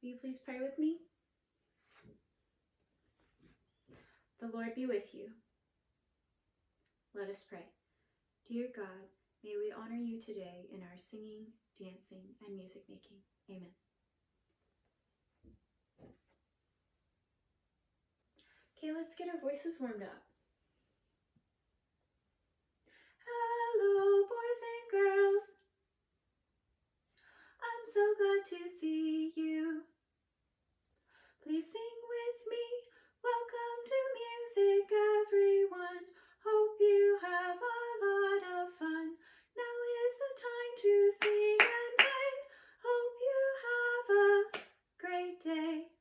Will you please pray with me? The Lord be with you. Let us pray. Dear God, may we honor you today in our singing, dancing, and music making. Amen. Okay, let's get our voices warmed up. Hello, boys and girls. I'm so glad to see you. Please sing with me. Welcome to music, everyone. Hope you have a lot of fun. Now is the time to sing and play. Hope you have a great day.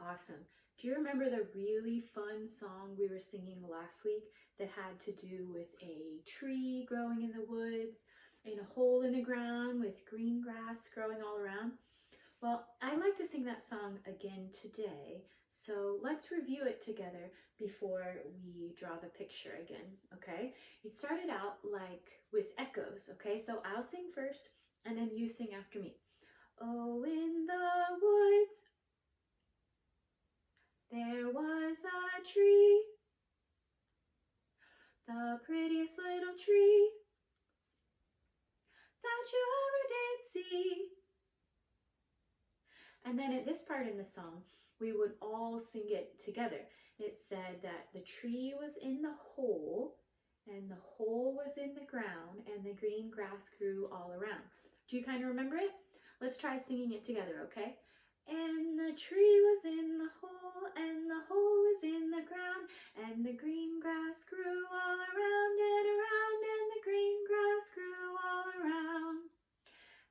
Awesome. Do you remember the really fun song we were singing last week that had to do with a tree growing in the woods, in a hole in the ground with green grass growing all around? Well, I'd like to sing that song again today, so let's review it together before we draw the picture again, okay? It started out like with echoes, okay? So I'll sing first and then you sing after me. Oh, in the woods there was a tree, the prettiest little tree that you ever did see. And then at this part in the song, we would all sing it together. It said that the tree was in the hole, and the hole was in the ground, and the green grass grew all around. Do you kind of remember it? Let's try singing it together, okay? And the tree was in the hole, and the hole was in the ground, and the green grass grew all around and around, and the green grass grew all around.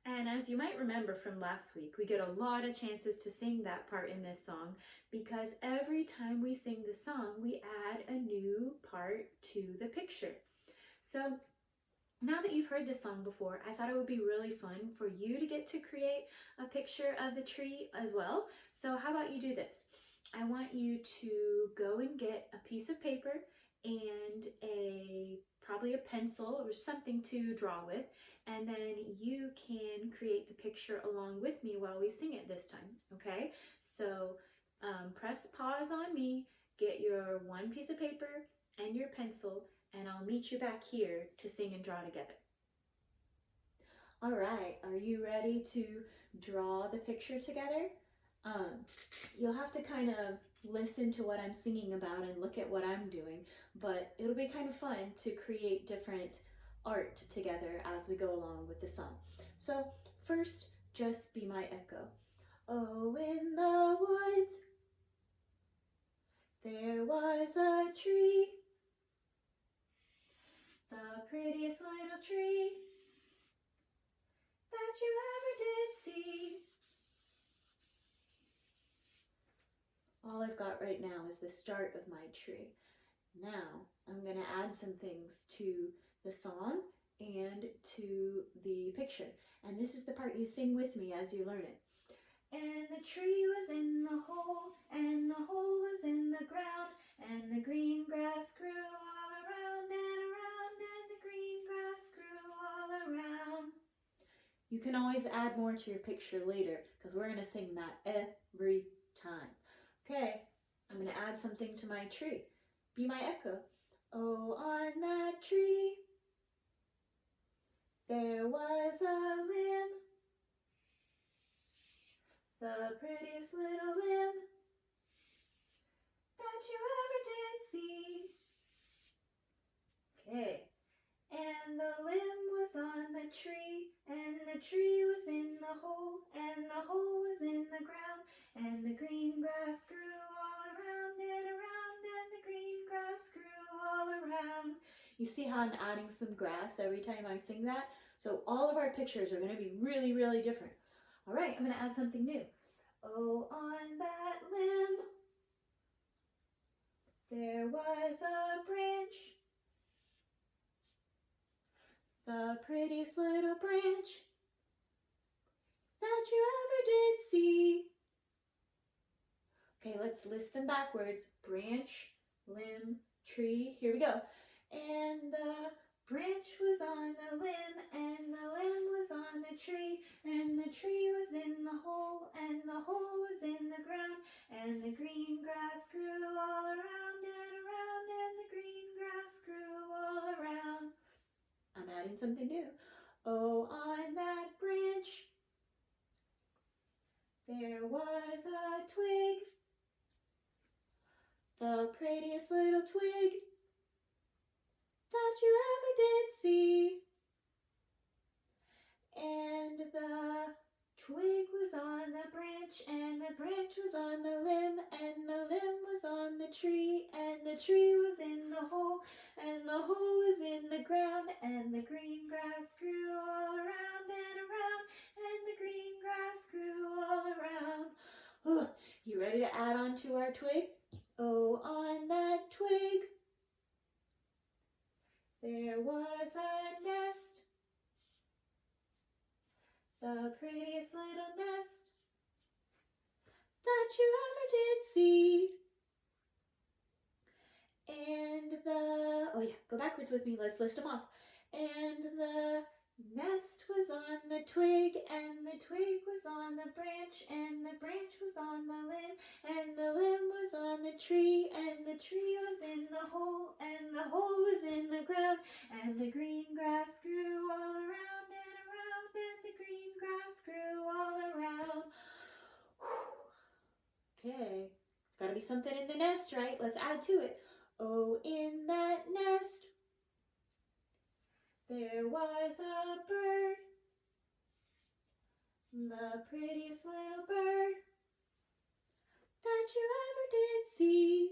And as you might remember from last week, we get a lot of chances to sing that part in this song because every time we sing the song, we add a new part to the picture. So now that you've heard this song before, I thought it would be really fun for you to get to create a picture of the tree as well. So how about you do this? I want you to go and get a piece of paper and probably a pencil or something to draw with, and then you can create the picture along with me while we sing it this time, okay? So press pause on me, get your one piece of paper and your pencil, and I'll meet you back here to sing and draw together. All right, are you ready to draw the picture together? You'll have to kind of listen to what I'm singing about and look at what I'm doing, but it'll be kind of fun to create different art together as we go along with the song. So first, just be my echo. Oh, in the woods there was a tree, the prettiest little tree that you ever did see. All I've got right now is the start of my tree. Now I'm going to add some things to the song and to the picture. And this is the part you sing with me as you learn it. And the tree was in the hole, and the hole was in the ground, and the green grass grew all around and around, and the green grass grew all around. You can always add more to your picture later because we're going to sing that every time. Okay, I'm going to add something to my tree. Be my echo. Oh, on that tree there was a limb, the prettiest little limb that you ever did see. Okay, and the limb was on the tree, and the tree was in the hole, and the hole was in the ground, and the green grass grew all around and around, and the green grass grew all around. You see how I'm adding some grass every time I sing that? So all of our pictures are going to be really, really different. All right, I'm going to add something new. Oh, on that limb there was a branch, the prettiest little branch that you ever did see. Okay, let's list them backwards. Branch, limb, tree. Here we go. And the branch was on the limb, and the limb was on the tree, and the tree was in the hole, and the hole ground, and the green grass grew all around and around, and the green grass grew all around. I'm adding something new. Oh, on that branch there was a twig, the prettiest little twig that you ever did see. And the twig was on the branch, and the branch was on the limb, and the limb was on the tree, and the tree was in the hole, and the hole was in the ground, and the green grass grew all around and around, and the green grass grew all around. Oh, you ready to add on to our twig? Oh, on that twig there was a nest, the prettiest little nest that you ever did see. And go backwards with me, let's list them off. And the nest was on the twig, and the twig was on the branch, and the branch was on the limb, and the limb was on the tree, and the tree was in the hole, and the hole was in the ground, and the green grass grew all around and around, and the green grass grew all around. Okay, gotta be something in the nest, right? Let's add to it. Oh, in that nest there was a bird, the prettiest little bird that you ever did see.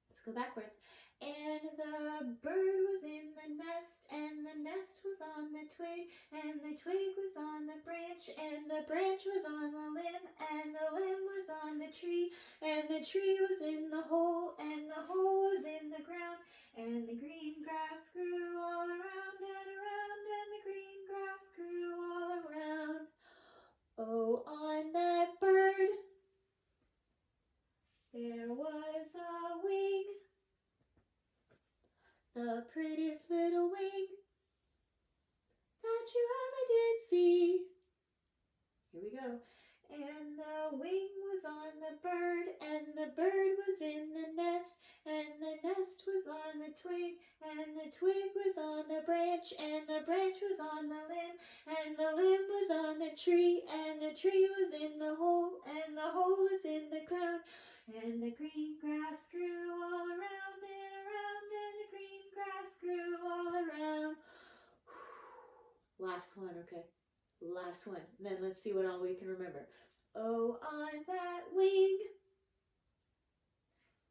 Let's go backwards. And the bird was in the nest, and the nest was on the twig, and the twig was on the branch, and the branch was on the limb, and the limb was on the tree, and the tree was in the hole, and the hole was in the ground, and the green grass grew all around and around, and the green grass grew all around. Oh, on that bird there was a wing, the prettiest little wing that you ever did see. Here we go. And the wing was on the bird, and the bird was in the nest, and the nest was on the twig, and the twig was on the branch, and the branch was on the limb, and the limb was on the tree, and the tree was in the hole, and the hole was in the ground, and the green grass grew all around and around, and the green grass grew all around. Last one, okay? Last one. Then let's see what all we can remember. Oh, on that wing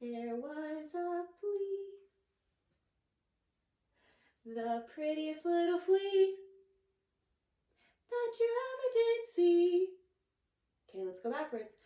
there was a flea, the prettiest little flea that you ever did see. Okay, let's go backwards.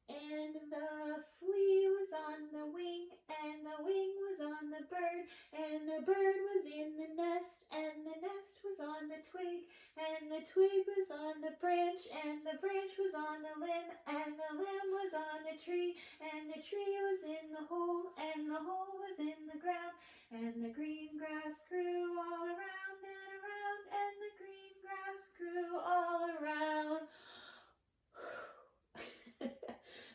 And the flea was on the wing, and the wing was on the bird, and the bird was in the nest, and the nest was on the twig, and the twig was on the branch, and the branch was on the limb, and the limb was on the tree, and the tree was in the hole, and the hole was in the ground, and the green grass grew all around and around, and the green grass grew all around.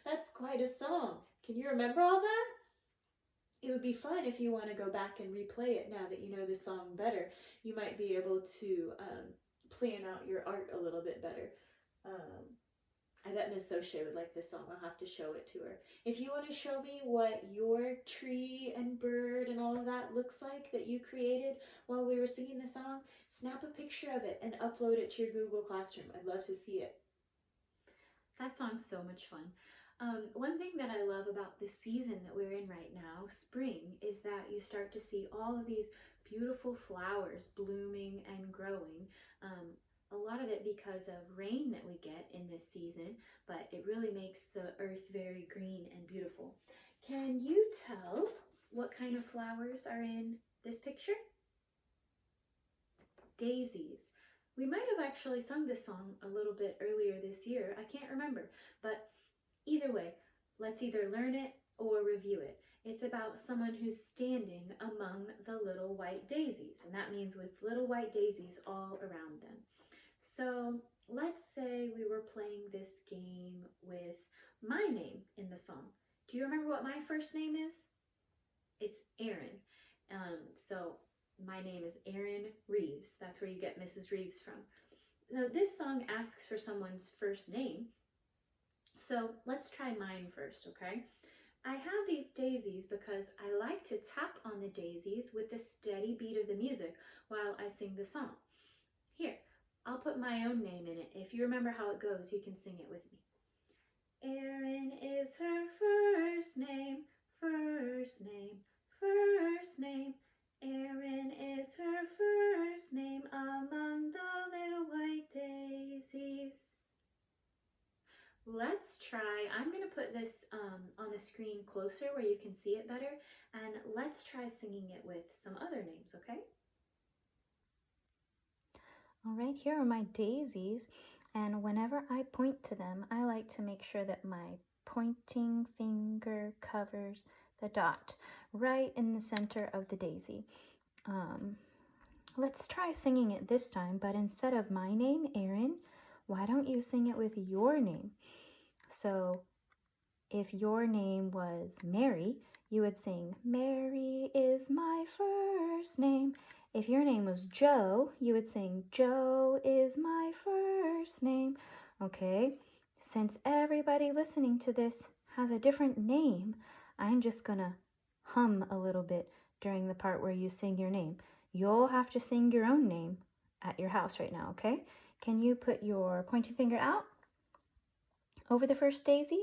That's quite a song. Can you remember all that? It would be fun if you want to go back and replay it now that you know the song better. You might be able to plan out your art a little bit better. I bet Miss Soche would like this song. I'll have to show it to her. If you want to show me what your tree and bird and all of that looks like that you created while we were singing the song, snap a picture of it and upload it to your Google Classroom. I'd love to see it. That song's so much fun. One thing that I love about the season that we're in right now, spring, is that you start to see all of these beautiful flowers blooming and growing. A lot of it because of rain that we get in this season, but it really makes the earth very green and beautiful. Can you tell what kind of flowers are in this picture? Daisies. We might have actually sung this song a little bit earlier this year. I can't remember, but either way, let's either learn it or review it. It's about someone who's standing among the little white daisies, and that means with little white daisies all around them. So let's say we were playing this game with my name in the song. Do you remember what my first name is? It's Aaron. So my name is Aaron Reeves. That's where you get Mrs. Reeves from. Now, this song asks for someone's first name. So let's try mine first, okay? I have these daisies because I like to tap on the daisies with the steady beat of the music while I sing the song. Here, I'll put my own name in it. If you remember how it goes, you can sing it with me. Erin is her first name, first name, first name. Erin is her first name among the little white daisies. Let's try, I'm going to put this on the screen closer where you can see it better, and let's try singing it with some other names, okay? All right, here are my daisies, and whenever I point to them, I like to make sure that my pointing finger covers the dot right in the center of the daisy. Let's try singing it this time, but instead of my name, Aaron, why don't you sing it with your name? So if your name was Mary, you would sing, Mary is my first name. If your name was Joe, you would sing, Joe is my first name. Okay, since everybody listening to this has a different name, I'm just gonna hum a little bit during the part where you sing your name. You'll have to sing your own name at your house right now, okay? Can you put your pointing finger out over the first daisy?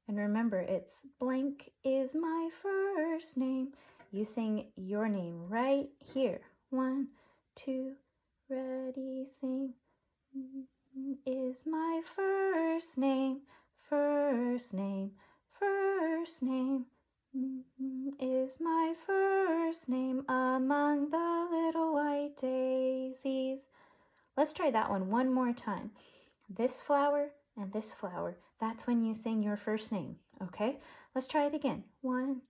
And remember, it's blank is my first name. You sing your name right here. 1, 2, ready, sing. Is my first name, first name, first name. Is my first name among the little white daisies. Let's try that one more time. This flower and this flower. That's when you sing your first name, okay? Let's try it again. 1,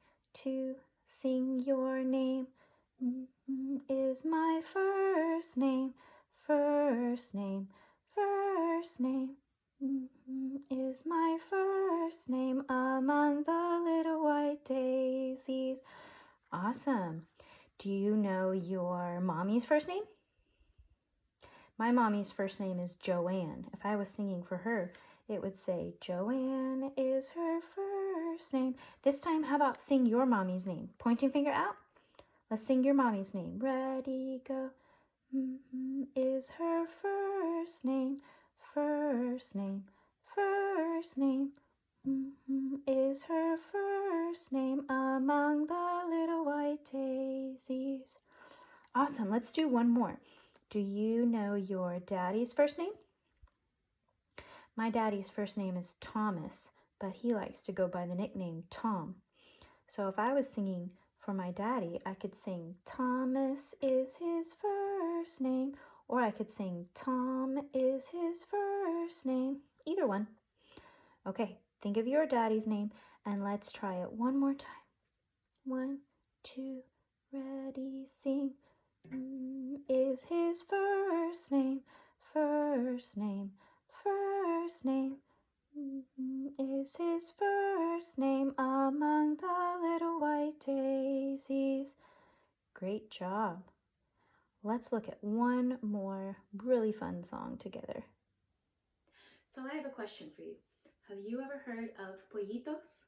2, sing your name. Is my first name, first name, first name. Is my first name among the little white daisies. Awesome. Do you know your mommy's first name? My mommy's first name is Joanne. If I was singing for her, it would say, Joanne is her first name. This time, how about sing your mommy's name? Pointing finger out. Let's sing your mommy's name. Ready, go. Is her first name, first name, first name. Is her first name among the little white daisies. Awesome. Let's do one more. Do you know your daddy's first name? My daddy's first name is Thomas, but he likes to go by the nickname Tom. So if I was singing for my daddy, I could sing Thomas is his first name, or I could sing Tom is his first name. Either one. Okay, think of your daddy's name, and let's try it one more time. 1, 2, ready, sing. Is his first name, first name, first name. Is his first name among the little white daisies. Great job. Let's look at one more really fun song together. So I have a question for you. Have you ever heard of pollitos?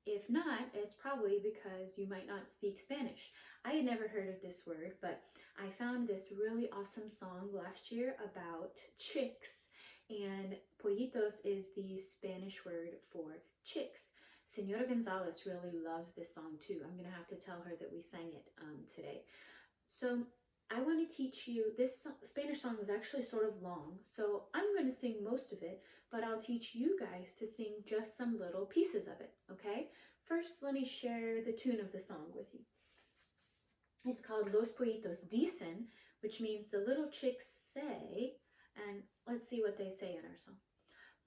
If not, it's probably because you might not speak Spanish. I had never heard of this word, but I found this really awesome song last year about chicks, and pollitos is the Spanish word for chicks. Senora Gonzalez really loves this song too. I'm going to have to tell her that we sang it today. So I want to teach you, this Spanish song is actually sort of long, so I'm going to sing most of it, but I'll teach you guys to sing just some little pieces of it, okay? First, let me share the tune of the song with you. It's called Los Pollitos Dicen, which means the little chicks say, and let's see what they say in our song.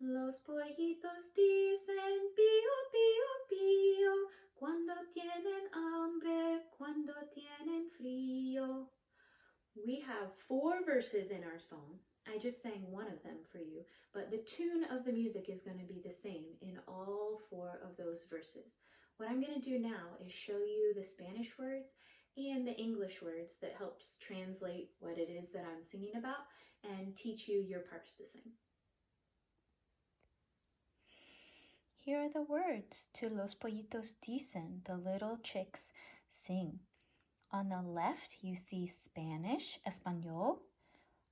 Los pollitos dicen pío, pío, pío, cuando tienen hambre, cuando tienen frío. We have 4 verses in our song, I just sang one of them for you, but the tune of the music is going to be the same in all 4 of those verses. What I'm going to do now is show you the Spanish words and the English words that helps translate what it is that I'm singing about and teach you your parts to sing. Here are the words to Los Pollitos Dicen, the little chicks sing. On the left, you see Spanish, Español.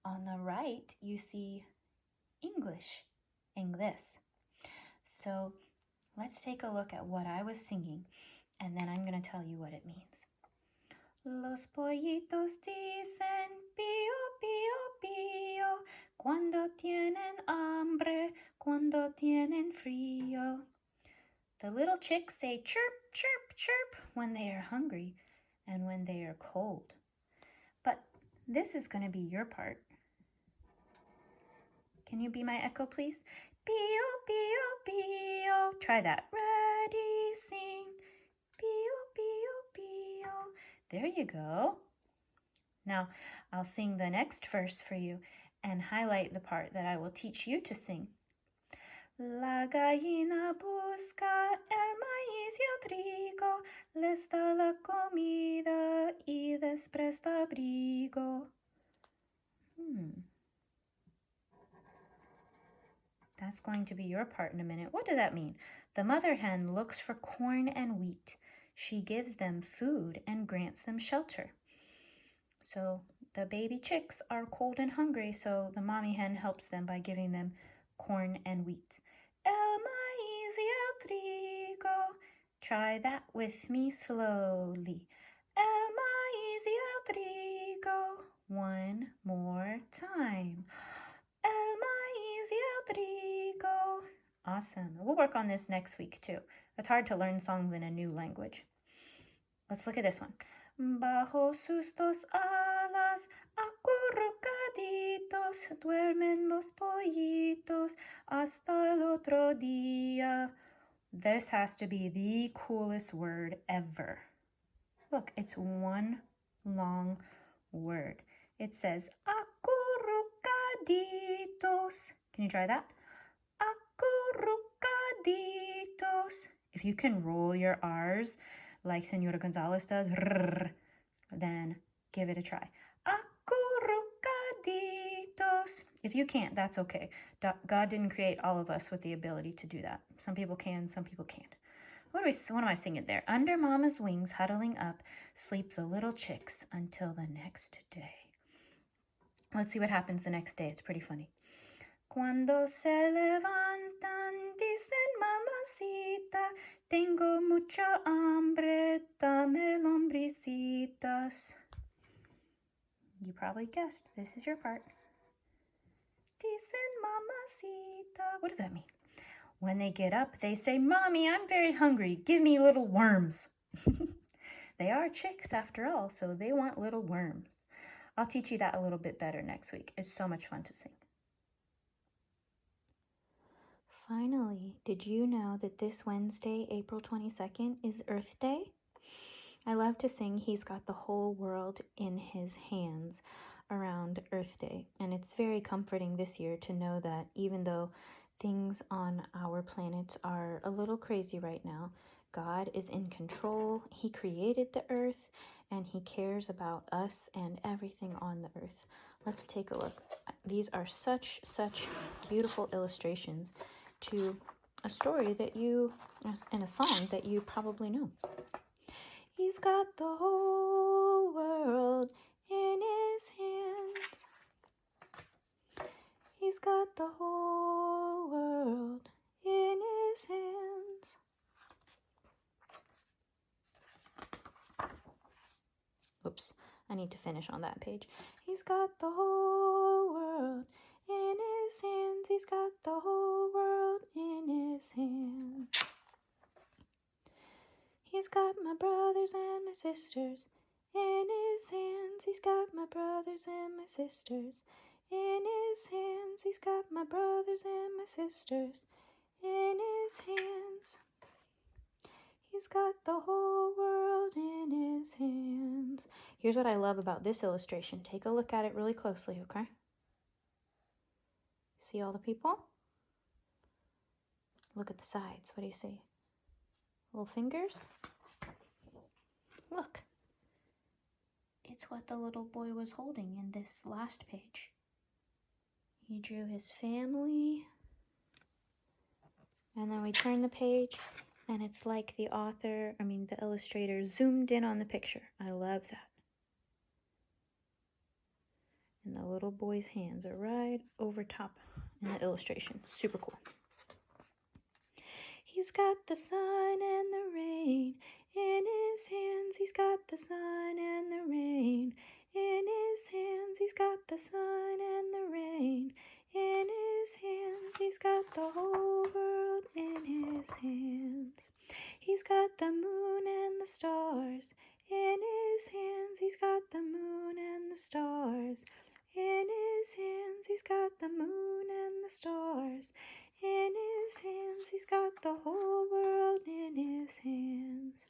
On the right, you see English, Inglés. So let's take a look at what I was singing, and then I'm going to tell you what it means. Los pollitos dicen pío, pío, pío, cuando tienen hambre, cuando tienen frío. The little chicks say chirp, chirp, chirp when they are hungry and when they are cold. But this is going to be your part. Can you be my echo, please? Pío, pío, pío. Try that. Ready, sing. Pío, pío, pío. There you go. Now, I'll sing the next verse for you and highlight the part that I will teach you to sing. La gallina busca el maíz y el trigo, les da la comida y les presta abrigo. That's going to be your part in a minute. What does that mean? The mother hen looks for corn and wheat. She gives them food and grants them shelter. So the baby chicks are cold and hungry, so the mommy hen helps them by giving them corn and wheat. El maíz y el trigo. Try that with me slowly. El maíz y el trigo. One more time. El maíz y el trigo. Awesome. We'll work on this next week too. It's hard to learn songs in a new language. Let's look at this one. Bajo sus dos alas, acurrucaditos, duermen los pollitos hasta el otro día. This has to be the coolest word ever. Look, it's one long word. It says acurrucaditos. Can you try that? Acurrucaditos. If you can roll your R's like Senora Gonzalez does, then give it a try. Acurrucaditos. If you can't, that's okay. God didn't create all of us with the ability to do that. Some people can, some people can't. What am I singing there? Under mama's wings, huddling up, sleep the little chicks until the next day. Let's see what happens the next day. It's pretty funny. Cuando se levantan, dicen mamacita, tengo mucha hambre, dame lombricitas. You probably guessed. This is your part. Dicen mamacita. What does that mean? When they get up, they say, Mommy, I'm very hungry. Give me little worms. They are chicks after all, so they want little worms. I'll teach you that a little bit better next week. It's so much fun to sing. Finally, did you know that this Wednesday, April 22nd, is Earth Day? I love to sing He's Got the Whole World in His Hands around Earth Day. And it's very comforting this year to know that even though things on our planet are a little crazy right now, God is in control. He created the earth and He cares about us and everything on the earth. Let's take a look. These are such beautiful illustrations to a story that and a song that you probably know. He's got the whole world in His hands. He's got the whole world in His hands. Oops, I need to finish on that page. He's got the whole world in His hands. He's got the whole world in His hands. He's got my brothers and my sisters in His hands. He's got my brothers and my sisters in His hands. He's got my brothers and my sisters in His hands. He's got the whole world in His hands. Here's what I love about this illustration. Take a look at it really closely, okay? See all the people? Look at the sides. What do you see? Little fingers? Look. It's what the little boy was holding in this last page. He drew his family. And then we turn the page, and it's like the illustrator zoomed in on the picture. I love that. And the little boy's hands are right over top in the illustration. Super cool. He's got the sun and the rain in his hands. He's got the sun and the rain in his hands. He's got the sun and the rain in his hands. He's got the whole world in his hands. He's got the moon and the stars in his hands. He's got the moon and the stars in his hands. He's got the moon and the stars in his hands. He's got the whole world in his hands.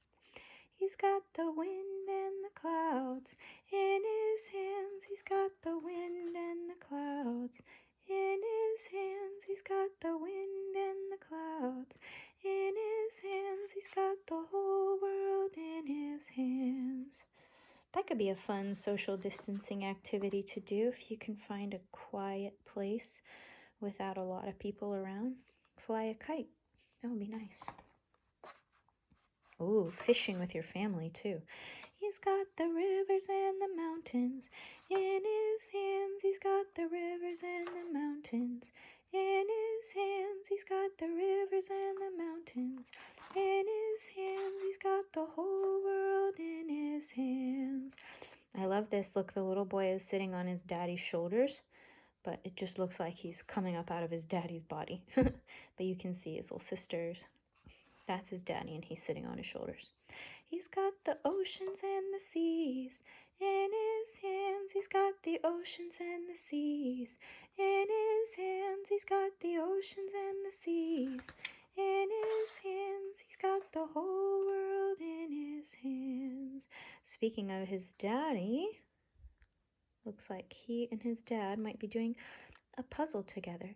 He's got the wind and the clouds in his hands. He's got the wind and the clouds in his hands. He's got the wind and the clouds in his hands. He's got the whole world in his hands. That could be a fun social distancing activity to do if you can find a quiet place without a lot of people around. Fly a kite. That would be nice. Ooh, fishing with your family too. He's got the rivers and the mountains in his hands. He's got the rivers and the mountains in his hands. He's got the rivers and the mountains in his hands. He's got the whole world in his hands. I love this. Look, the little boy is sitting on his daddy's shoulders, but it just looks like he's coming up out of his daddy's body. But you can see his little sisters. That's his daddy, and he's sitting on his shoulders. He's got the oceans and the seas in his hands. He's got the oceans and the seas in his hands. He's got the oceans and the seas in his hands. He's got the whole world in his hands. Speaking of his daddy, looks like he and his dad might be doing a puzzle together.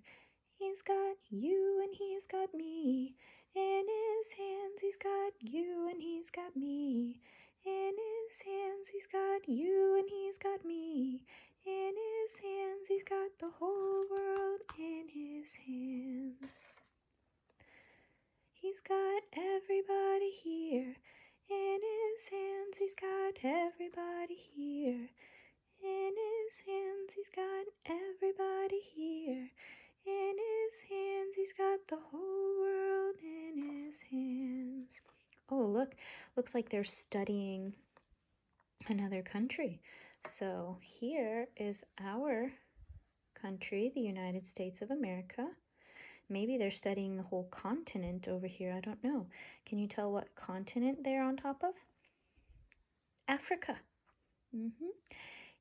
He's got you and he's got me in his hands. He's got you and he's got me in his hands. He's got you and he's got me in his hands. He's got the whole world in his hands. He's got everybody here in his hands. He's got everybody here in his hands. He's got everybody here in his hands. He's got the whole world in his hands. Oh, look. Looks like they're studying another country. So here is our country, the United States of America. Maybe they're studying the whole continent over here. I don't know. Can you tell what continent they're on top of? Africa.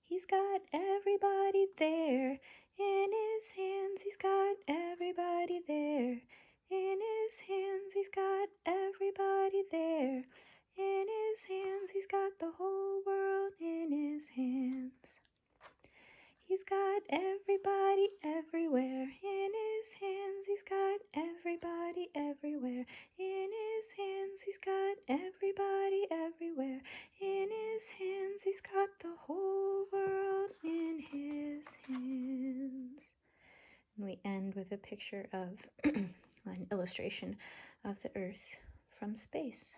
He's got everybody there in his hands. He's got everybody there in his hands. He's got everybody there in his hands. He's got the whole world in his hands. He's got everybody everywhere in his hands. He's got everybody everywhere in his hands. He's got everybody everywhere in his hands. He's got the whole world in his hands. And we end with a picture of an illustration of the Earth from space.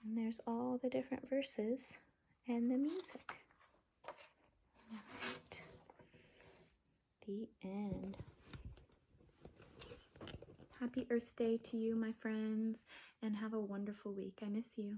And there's all the different verses and the music. Right. The end. Happy Earth Day to you, my friends, and have a wonderful week. I miss you.